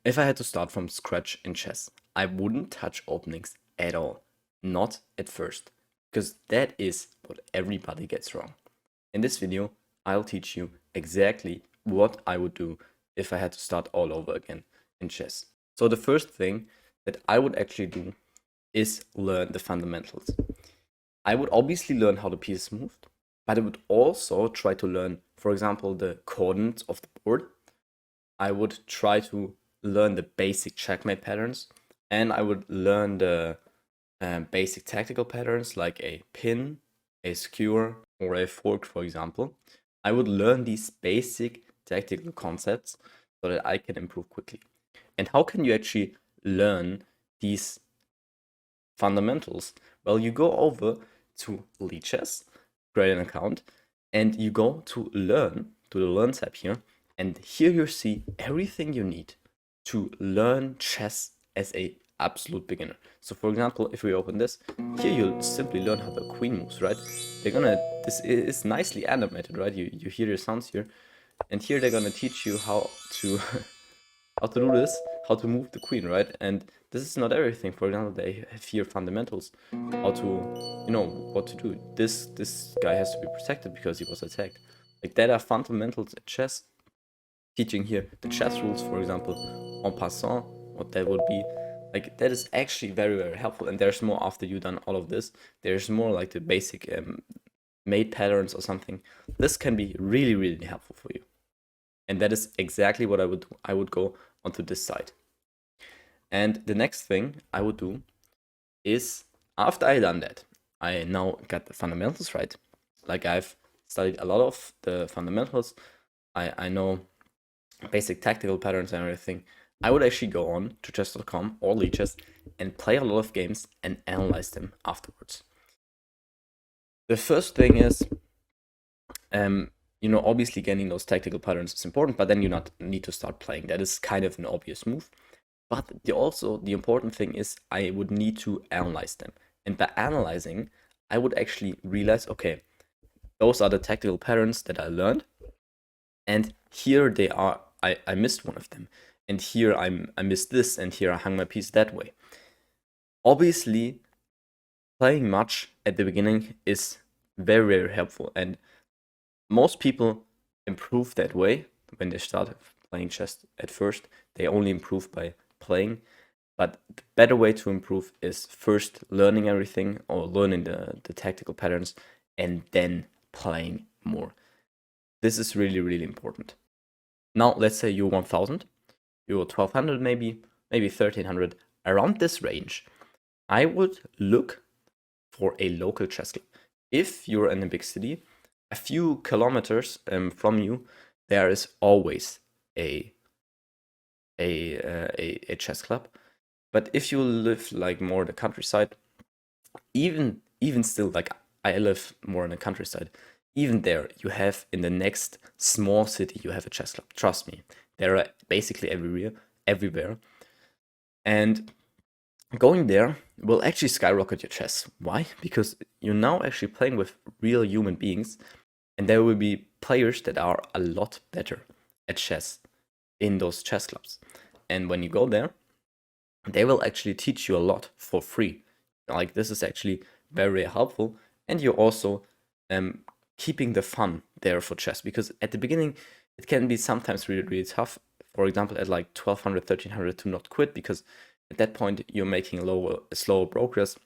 If I had to start from scratch in chess, I wouldn't touch openings at all. Not at first. Because that is what everybody gets wrong. In this video, I'll teach you exactly what I would do if I had to start all over again in chess. So the first thing that I would actually do is learn the fundamentals. I would obviously learn how the pieces moved, but I would also try to learn, for example, the coordinates of the board. I would try to learn the basic checkmate patterns, and I would learn the basic tactical patterns like a pin, a skewer, or a fork, for example. I would learn these basic tactical concepts so that I can improve quickly. And how can you actually learn these fundamentals? Well, you go over to Lichess, create an account, and you go to Learn, to the Learn tab here, and here you see everything you need to learn chess as a absolute beginner. So for example, if we open this, here you'll simply learn how the queen moves, right? This is nicely animated, right? You hear the sounds here, and here they're gonna teach you how to how to do this, how to move the queen, right? And this is not everything. For example, they have here fundamentals, how to, what to do. This guy has to be protected because he was attacked. Like that are fundamentals at chess. Teaching here the chess rules, for example, en passant, what that would be. Like that is actually very, very helpful. And there's more after you've done all of this. There's more like the basic mate patterns or something. This can be really, really helpful for you. And that is exactly what I would do. I would go onto this side. And the next thing I would do is, after I done that, I now got the fundamentals right. Like I've studied a lot of the fundamentals. I know basic tactical patterns and everything. I would actually go on to chess.com or Lichess and play a lot of games and analyze them afterwards. The first thing is, obviously getting those tactical patterns is important, but then you not need to start playing. That is kind of an obvious move. But the important thing is I would need to analyze them. And by analyzing, I would actually realize, okay, those are the tactical patterns that I learned. And here they are, I missed one of them. And here I missed this, and here I hung my piece that way. Obviously, playing much at the beginning is very, very helpful. And most people improve that way when they start playing chess at first. They only improve by playing. But the better way to improve is first learning everything or learning the tactical patterns and then playing more. This is really, really important. Now, let's say you're 1000, you're 1200 maybe 1300, around this range. I would look for a local chess club. If you're in a big city, a few kilometers from you, there is always a chess club. But if you live like more in the countryside, even still, like I live more in the countryside, even there you have in the next small city you have a chess club. Trust me, there are basically everywhere. And going there will actually skyrocket your chess. Why? Because you're now actually playing with real human beings, and there will be players that are a lot better at chess in those chess clubs. And when you go there, they will actually teach you a lot for free. Like this is actually very helpful, and you're also keeping the fun there for chess, because at the beginning it can be sometimes really, really tough. For example, at like 1200, 1300 to not quit, because at that point you're making slower progress,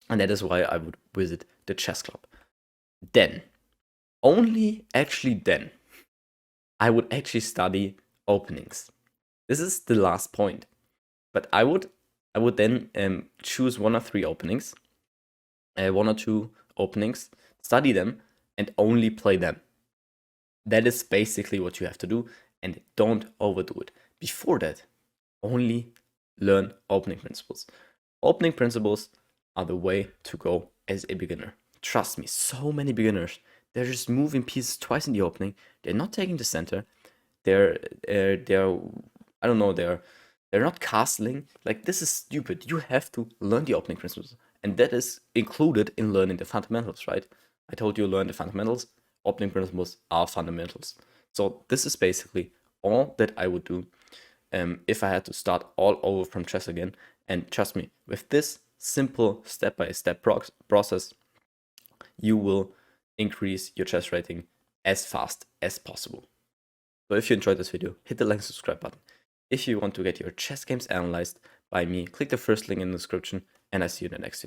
and that is why I would visit the chess club. Then, only actually then, I would actually study openings. This is the last point. But I would then choose one or two openings, study them, and only play them. That is basically what you have to do, and don't overdo it. Before that, only learn opening principles. Opening principles are the way to go as a beginner. Trust me, so many beginners, they're just moving pieces twice in the opening. They're not taking the center. They're I don't know, they're not castling. Like, this is stupid. You have to learn the opening principles, and that is included in learning the fundamentals, right? I told you learn the fundamentals. Opening principles are fundamentals. So this is basically all that I would do. if I had to start all over from chess again. And trust me, with this simple step-by-step process, you will increase your chess rating as fast as possible. So if you enjoyed this video, hit the like and subscribe button. If you want to get your chess games analyzed by me, click the first link in the description, and I see you in the next video.